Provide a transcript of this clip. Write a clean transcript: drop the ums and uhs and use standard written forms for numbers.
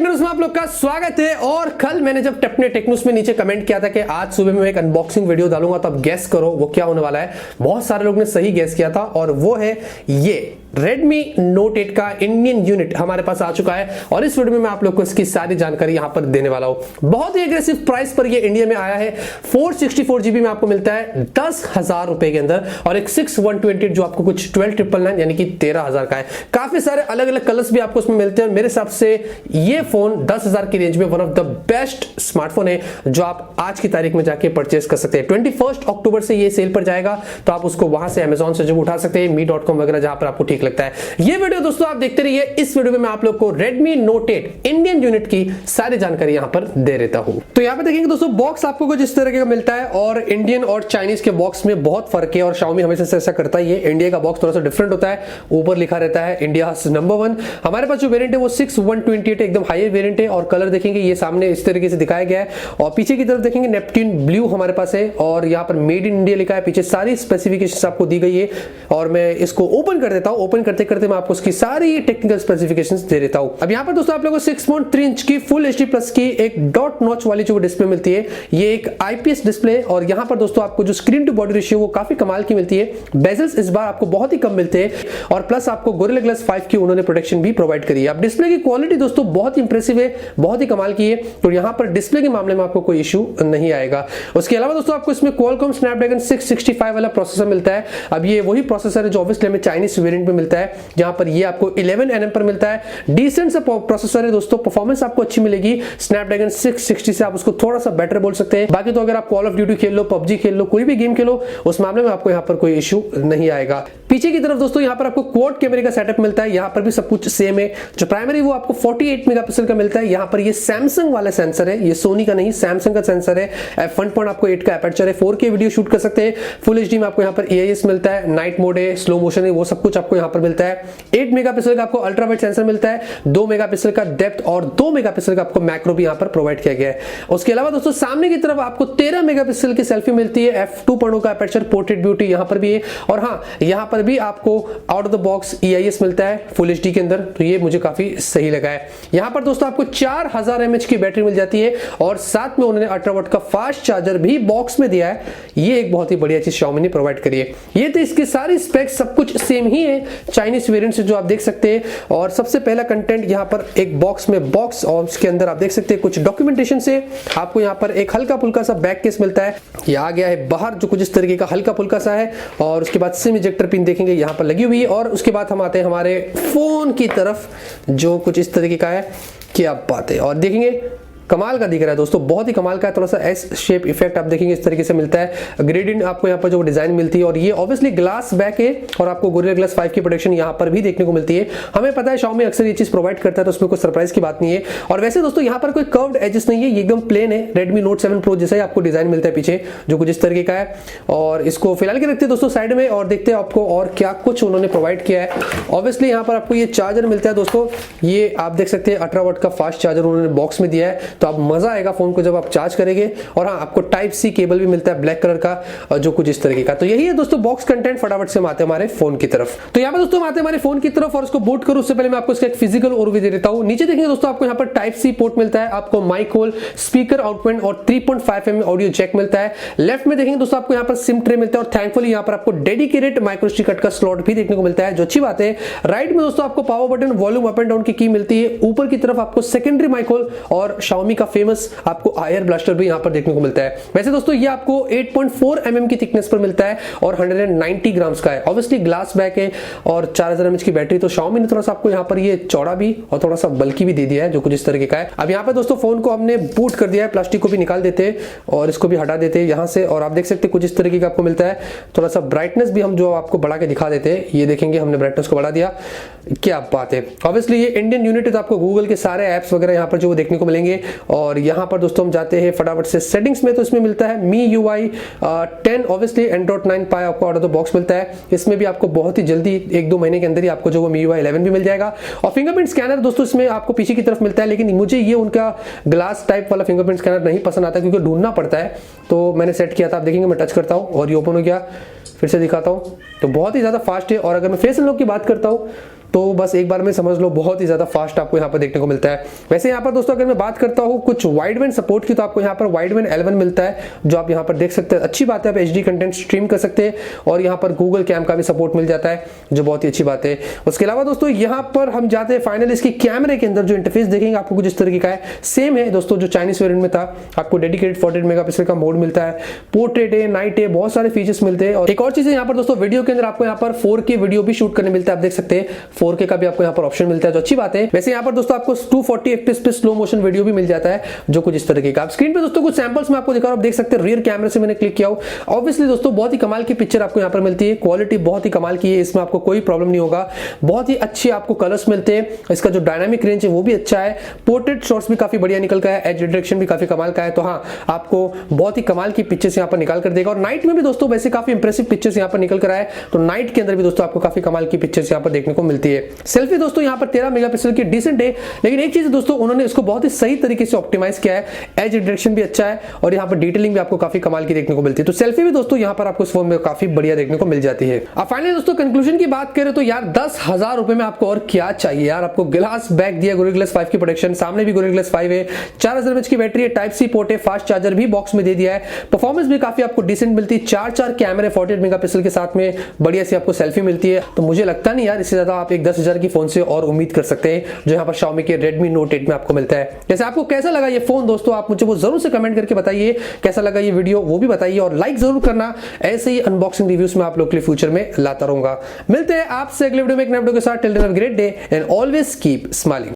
टेक्नोस में आप लोग का स्वागत है। और कल मैंने जब अपने टेक्नोस में नीचे कमेंट किया था कि आज सुबह में एक अनबॉक्सिंग वीडियो डालूंगा, तो अब गैस करो वो क्या होने वाला है। बहुत सारे लोग ने सही गैस किया था और वो है ये Redmi Note 8 का इंडियन यूनिट हमारे पास आ चुका है। और इस वीडियो में मैं आप लोग को इसकी सारी जानकारी यहां पर देने वाला हूं। बहुत ही एग्रेसिव प्राइस पर ये इंडिया में आया है। 464GB में आपको मिलता है 10,000 रुपए के अंदर, और एक 6128 जो आपको कुछ 12,999 यानी कि 13,000 का है। काफी सारे अलग अलग कलर्स भी आपको इसमें मिलते हैं। मेरे हिसाब से ये फोन 10,000 की रेंज में one of the best smartphone है जो आप आज की तारीख में जाके परचेस कर सकते हैं। 21 अक्टूबर से ये सेल पर जाएगा, तो आप उसको वहां से अमेजॉन से जब उठा सकते हैं, me.com वगैरह जहां पर आपको ठीक लगता है। ये वीडियो दोस्तों आप देखते रहिए। इस वीडियो में मैं आप लोग को Redmi Note 8 इंडियन यूनिट की सारी जानकारी यहां पर दे देता हूं। तो यहां पे देखेंगे दोस्तों, बॉक्स आपको कुछ इस तरह का मिलता है और इंडियन और चाइनीज के बॉक्स में बहुत फर्क है। और Xiaomi हमेशा से ऐसा करता है। ये इंडिया का बॉक्स थोड़ा सा डिफरेंट होता है, ऊपर लिखा रहता है इंडिया नंबर 1। हमारे पास जो वेरिएंट है वो 6128 एकदम हाई वेरिएंट है। और कलर देखेंगे ये सामने इस तरीके से दिखाया गया है, और पीछे की तरफ देखेंगे नेपट्यून ब्लू हमारे पास है, और यहाँ पर मेड इन इंडिया लिखा है। पीछे सारी स्पेसिफिकेशंस आपको दी गई है, और मैं इसको ओपन कर देता हूं। ओपन करते करते मैं आपको इसकी सारी टेक्निकल स्पेसिफिकेशंस दे देता हूं। अब यहाँ पर दोस्तों आप लोगों को 6.3 इंच की फुल एचडी प्लस की एक डॉट नॉच वाली जो डिस्प्ले मिलती है, ये एक आईपीएस डिस्प्ले। और यहाँ पर दोस्तों आपको जो स्क्रीन टू बॉडी रेशियो वो काफी कमाल की मिलती है। बेजल्स इस बार आपको बहुत ही कम मिलते हैं, और प्लस आपको गोरिल्ला ग्लास 5 की उन्होंने प्रोटेक्शन भी प्रोवाइड करी है। अब डिस्प्ले की क्वालिटी दोस्तों बहुत इंप्रेसिव है, बहुत ही कमाल की है। तो यहाँ पर डिस्प्ले के मामले में आपको कोई इशू नहीं आएगा। उसके अलावा दोस्तों आपको इसमें Qualcomm Snapdragon 665 वाला प्रोसेसर मिलता है। अब ये वही प्रोसेसर है जो ऑब्वियसली हमें चाइनीज वेरिएंट में मिलता है, जहां पर ये आपको 11nm पर मिलता है। डिसेंट सा प्रोसेसर है दोस्तों, परफॉर्मेंस आपको अच्छी मिलेगी। Snapdragon 660 से आप उसको थोड़ा सा बेटर बोल सकते हैं। बाकी तो अगर आप कॉल ऑफ ड्यूटी खेल लो, पबजी खेल लो, कोई भी गेम खेलो, उस मामले में आपको यहाँ पर कोई इशू नहीं आएगा। पीछे की तरफ दोस्तों यहाँ पर आपको क्वाड कैमरे का सेटअप मिलता है। यहाँ पर भी सब कुछ सेम है। जो प्राइमरी वो आपको 48 मेगापिक्सल का मिलता है। यहाँ पर ये सैमसंग वाला सेंसर है, ये सोनी का नहीं, सैमसंग का सेंसर है। f1.8 का एपर्चर है, 4K वीडियो शूट कर सकते हैं। फुल एचडी में आपको यहाँ पर AIS मिलता है, नाइट मोड है, स्लो मोशन है, वो सब कुछ आपको यहाँ पर मिलता है। 8 मेगापिक्सल का आपको अल्ट्रा वाइड सेंसर मिलता है, 2 मेगापिक्सल का डेप्थ और 2 मेगापिक्सल का आपको मैक्रो भी यहाँ पर प्रोवाइड किया गया है। उसके अलावा दोस्तों सामने की तरफ आपको 13 मेगापिक्सल की सेल्फी मिलती है। f2.0 का एपर्चर, पोर्ट्रेट ब्यूटी यहाँ पर भी है। और हाँ, यहाँ पर भी आपको out of the box EIS मिलता है फुल एचडी के अंदर, तो ये मुझे काफी सही लगा है। यहाँ पर दोस्तों आपको 4000 mAh की बैटरी मिल जाती है, और साथ में उन्होंने 18 वाट का फास्ट चार्जर भी बॉक्स में दिया है। ये एक बहुत ही बढ़िया चीज Xiaomi ने प्रोवाइड करी है। ये तो इसकी सारी स्पेक्स सब कुछ सेम ही है चाइनीज वेरिएंट से जो आप देख सकते हैं। और सबसे पहला कंटेंट यहाँ पर एक बॉक्स में बॉक्स, और उसके अंदर आप देख सकते हैं कुछ डॉक्यूमेंटेशन से आपको यहाँ पर एक हल्का फुल्का सा बैक केस मिलता है। ये आ गया है बाहर, जो कुछ इस तरीके का हल्का फुल्का सा है। और उसके बाद सिम इजेक्टर पिन देखेंगे यहाँ पर लगी हुई है। और उसके बाद हम आते हैं हमारे फोन की तरफ, जो कुछ इस तरीके का है। क्या बात है, और देखेंगे कमाल का दिख रहा है दोस्तों, बहुत ही कमाल का है। थोड़ा सा एस शेप इफेक्ट आप देखेंगे इस तरीके से मिलता है। ग्रेडियंट आपको यहाँ पर जो डिजाइन मिलती है, और ये ऑब्वियसली ग्लास बैक है, और आपको गोरिल्ला ग्लास 5 की प्रोटेक्शन यहाँ पर भी देखने को मिलती है। हमें पता है Xiaomi अक्सर ये चीज प्रोवाइड करता है, तो उसमें कोई सरप्राइज की बात नहीं है। और वैसे दोस्तों यहाँ पर कोई कर्व्ड एजेस नहीं है, ये एकदम प्लेन है। Redmi Note 7 Pro जैसा ही आपको डिजाइन मिलता है पीछे, जो कुछ इस तरीके का है। और इसको फिलहाल के रखते हैं दोस्तों साइड में, और देखते हैं आपको और क्या कुछ उन्होंने प्रोवाइड किया है। ऑब्वियसली यहाँ पर आपको ये चार्जर मिलता है दोस्तों, ये आप देख सकते हैं 18 वाट का फास्ट चार्जर उन्होंने बॉक्स में दिया है, तो अब मजा आएगा फोन को जब आप चार्ज करेंगे। और हाँ, आपको टाइप सी केबल भी मिलता है ब्लैक कलर का, और जो कुछ इस तरीके का। तो यही है दोस्तों बॉक्स कंटेंट। फटाफट से हम आते हैं हमारे फोन की तरफ। तो यहाँ पर दोस्तों हम आते हैं हमारे फोन की तरफ, और उसको बूट करूं उससे पहले मैं आपको इसका एक फिजिकल ओवरव्यू दे देता हूं। नीचे देखेंगे दोस्तों आपको यहाँ पर टाइप सी पोर्ट मिलता है, आपको माइक होल, स्पीकर आउटपुट और 3.5mm ऑडियो जैक मिलता है। लेफ्ट में देखेंगे दोस्तों आपको यहाँ पर सिम ट्रे मिलता है, और थैंकफुली यहाँ पर आपको डेडिकेटेड माइक्रो SD कार्ड का स्लॉट भी देखने को मिलता है, जो अच्छी बात है। राइट में दोस्तों आपको power button, volume up and down की मिलती है। ऊपर की तरफ आपको सेकेंडरी माइक होल और Xiaomi का फेमस आपको आयर ब्लास्टर भी यहाँ पर देखने को मिलता है। वैसे दोस्तों ये आपको 8.4mm की थिकनेस पर मिलता है, और 190 ग्राम्स का है। ऑब्वियसली ग्लास बैक है, और 4000 mAh की बैटरी। तो Xiaomi ने थोड़ा सा आपको यहाँ पर ये चौड़ा भी और थोड़ा सा बल्कि भी दे दिया है, जो कुछ इस तरीके का है। अब यहाँ पर दोस्तों फोन को हमने बूट कर दिया है, प्लास्टिक को भी निकाल देते हैं और इसको भी हटा देते हैं यहाँ से। और आप देख सकते हैं कुछ इस तरीके का आपको मिलता है। थोड़ा सा ब्राइटनेस भी हम जो आपको बढ़ा के दिखा देते हैं, ये देखेंगे हमने ब्राइटनेस को बढ़ा दिया। क्या बात है। ऑब्वियसली ये इंडियन यूनिट है, तो आपको गूगल के सारे एप्स वगैरह यहाँ पर जो देखने को मिलेंगे। और यहाँ पर दोस्तों हम जाते हैं फटाफट से सेटिंग्स में, तो इसमें मिलता है MIUI 10, ऑब्वियसली Android 9 Pie आपको आउट ऑफ द बॉक्स मिलता है। इसमें भी आपको बहुत ही जल्दी 1-2 महीने के अंदर ही आपको जो वो MIUI 11 भी मिल जाएगा। और फिंगरप्रिंट स्कैनर दोस्तों इसमें आपको पीछे की तरफ मिलता है, लेकिन मुझे ये उनका ग्लास टाइप वाला फिंगरप्रिंट स्कैनर नहीं पसंद आता, क्योंकि ढूंढना पड़ता है। तो मैंने सेट किया था, आप देखेंगे मैं टच करता हूँ और ये ओपन हो गया। फिर से दिखाता हूँ, तो बहुत ही ज्यादा फास्ट है। और अगर मैं फेस अनलॉक की बात करता हूँ, तो बस एक बार में समझ लो बहुत ही ज्यादा फास्ट आपको यहाँ पर देखने को मिलता है। वैसे यहाँ पर दोस्तों अगर मैं बात करता हूँ कुछ वाइड बैंड सपोर्ट की, तो आपको यहाँ पर वाइड बैंड L1 मिलता है, जो आप यहाँ पर देख सकते हैं। अच्छी बात है, आप HD कंटेंट स्ट्रीम कर सकते हैं, और यहाँ पर गूगल कैम का भी सपोर्ट मिल जाता है, जो बहुत ही अच्छी बात है। उसके अलावा दोस्तों यहाँ पर हम जाते हैं फाइनली इसके कैमरे के अंदर। जो इंटरफेस देखेंगे आपको कुछ इस तरीके का है, सेम है दोस्तों जो चाइनीज वेरिएंट में था। आपको डेडिकेटेड 48 मेगापिक्सल का मोड मिलता है, पोर्ट्रेट है, नाइट है, बहुत सारे फीचर्स मिलते हैं। और एक और चीज है यहाँ पर दोस्तों, वीडियो के अंदर आपको यहाँ पर 4K वीडियो भी शूट करने मिलता है। आप देख सकते हैं 4K का भी आपको यहाँ पर ऑप्शन मिलता है, जो अच्छी बात है। वैसे यहाँ पर दोस्तों आपको 240 FPS पे स्लो मोशन वीडियो भी मिल जाता है, जो कुछ इस तरीके का। आप स्क्रीन पे दोस्तों कुछ सैंपल्स में आपको दिखा रहा हूं, आप देख सकते हैं रियर कैमरे से मैंने क्लिक किया हूं। ऑब्वियसली दोस्तों बहुत ही कमाल की पिक्चर आपको यहाँ पर मिलती है, क्वालिटी बहुत ही कमाल की है, इसमें आपको कोई प्रॉब्लम नहीं होगा। बहुत ही अच्छे आपको कलर्स मिलते हैं, इसका जो डायनामिक रेंज है वो भी अच्छा है, पोर्ट्रेट शॉट्स भी काफी बढ़िया निकल का है, एज डिटेक्शन भी काफी कमाल का है। तो हाँ, आपको बहुत ही कमाल की पिक्चर्स यहाँ पर निकाल कर देगा। और नाइट में भी दोस्तों वैसे काफी इंप्रेसिव पिक्चर्स यहाँ पर निकल कर आए, तो नाइट के अंदर भी दोस्तों आपको काफी कमाल की पिक्चर्स यहाँ पर देखने को मिलती है। सेल्फी दोस्तों यहाँ पर 13 मेगापिक्सल की डिसेंट है, लेकिन एक चीज दोस्तों उन्होंने इसको बहुत ही सही तरीके से ऑप्टिमाइज किया है, एज डिटेक्शन भी अच्छा है, और यहाँ पर डिटेलिंग भी आपको काफी कमाल की देखने को मिलती है। तो सेल्फी भी दोस्तों यहाँ पर आपको इस फोन में काफी बढ़िया देखने को मिल जाती है। अब फाइनली दोस्तों कंक्लूजन की बात करें तो यार 10,000 रुपए में आपको और क्या चाहिए यार। आपको ग्लास बैक दिया, गोरिल्ला ग्लास 5 की प्रोटेक्शन, सामने भी गोरिल्ला ग्लास 5 है, 4000 mAh की बैटरी है, टाइप सी पोर्ट है, फास्ट चार्जर भी बॉक्स में दे दिया है, परफॉर्मेंस भी काफी आपको डिसेंट मिलती है, 4 कैमरे 48 मेगापिक्सल के साथ में बढ़िया सी आपको सेल्फी मिलती है। तो मुझे लगता नहीं यार इससे ज्यादा आप एक 10,000 की फोन से और उम्मीद कर सकते हैं, जो यहाँ पर Xiaomi के Redmi Note 8 में आपको मिलता है। जैसे आपको कैसा लगा ये फोन दोस्तों, आप मुझे वो जरूर से कमेंट करके बताइए। कैसा लगा ये वीडियो वो भी बताइए, और लाइक जरूर करना। ऐसे ही अनबॉक्सिंग रिव्यूज में आप लोग के लिए फ्यूचर में लाता रहूंगा। मिलते हैं आपसे अगले वीडियो में एक नए वीडियो के साथ। Till then have a great day and always keep smiling.